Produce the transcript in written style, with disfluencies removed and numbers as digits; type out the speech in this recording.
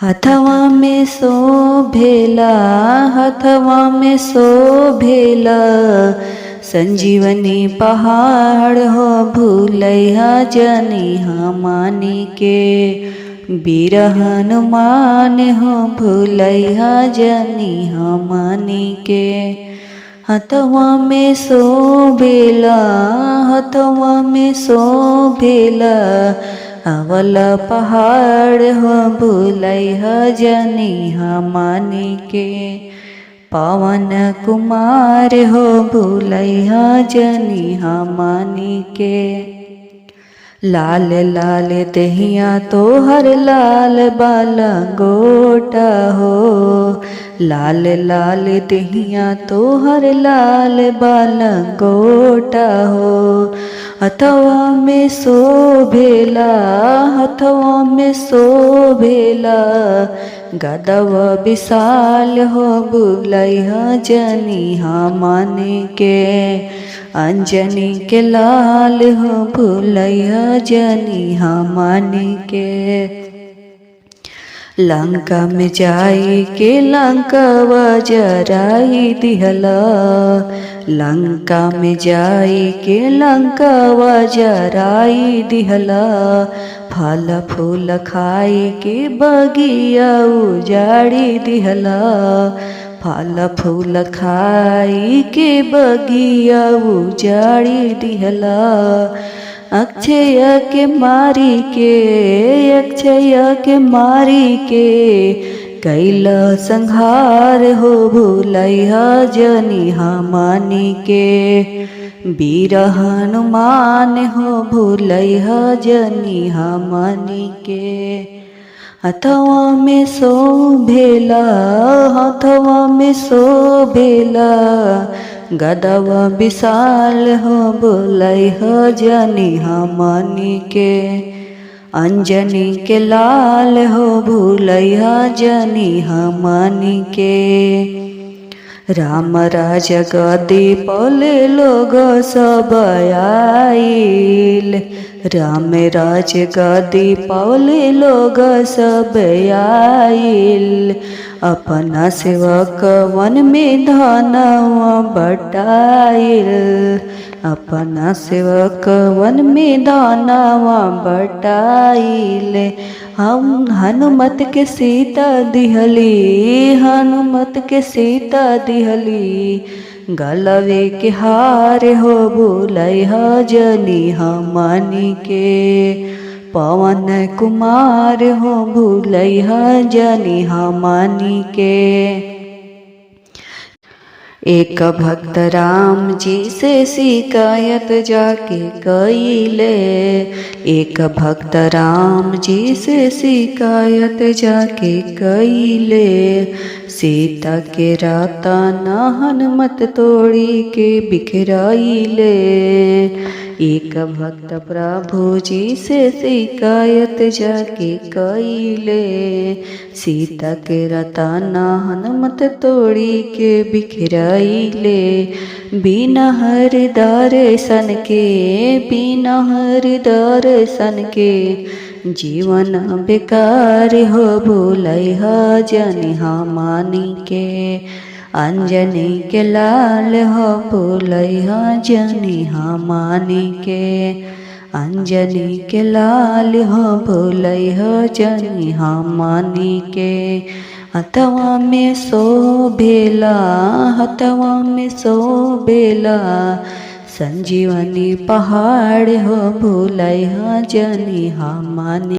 हथवा में शोभेला, हथवा में शोभेला संजीवनी पहाड़ हो, भूलैहा जनी हमनी के। वीर हनुमान हो, भूलैहा जनी हमनी के। हथवा में शोभेला, हथवा में शोभेला अवल पहाड़ हो, भूलैहा जनी हमनी के। पवन कुमार हो, भूलैहा जनी हमनी के। लाल लाल दहिया तोहर लाल बाला गोटा हो, लाल लाल दहिया तोहर लाल बाला गोटा हो। हथवा में शोभेला, हथवा में शोभेला गदवा विशाल हो, भूलैहा जनी हमनी के। अंजनी के लाल हो, भूलैहा जनी हमनी के। लंका में जाई के लंकावा जराई दिहला, लंका में जाई के लंकावा जराई दिहला। फल फूल खाई के बगिया उजाड़ी दिहला, फल फूल खाई के बगिया उजाड़ी दिहला। अक्षय के मारी के, अक्षय के मारी के कैला संहार हो, भूलैहा जनी हमनी के। वीर हनुमान हो, भूलैहा जनी हमनी के। हथवा में शोभेला, हथवा में शोभेला गदवा विशाल हो, भूलैहा जनी हमनी के। अंजनी के लाल हो, भूलैहा जनी हमनी के। राम राज गद्दी पले लोग सब आइल, राम राज गद्दी पले लोग सब आइल। अपना सेवक वन में धनवा बटाइल, अपना सेवक वन में धनवा बटाइल। हम हनुमत के सीता दिहली, हनुमत के सीता दिहली गलवे के हार हो, भूलैहा जनी हमनी के। पवन कुमार हो, भूलैहा जनी हमनी के। एक भक्त राम जी से शिकायत जाके कइले, एक भक्त राम जी से शिकायत जाके कइले। सीता के राता हनुमत तोड़ी के बिखराइले। एक भक्त प्रभु जी से शिकायत जाके कइले, सीता के रताना हनुमत तोड़ी के बिखराइले। बिना हर दर्शन के, बिना हर दर्शन के जीवन बेकार हो, भूलैहा जनी हमनी के। अंजनी के लाल हो, भूलैहा जनी हमनी के। अंजनी के लाल हो, भूलैहा जनी हमनी के। हथवा में शोभेला, हथवा में शोभेला संजीवनी पहाड़ हो, भूलैहा जनी हमनी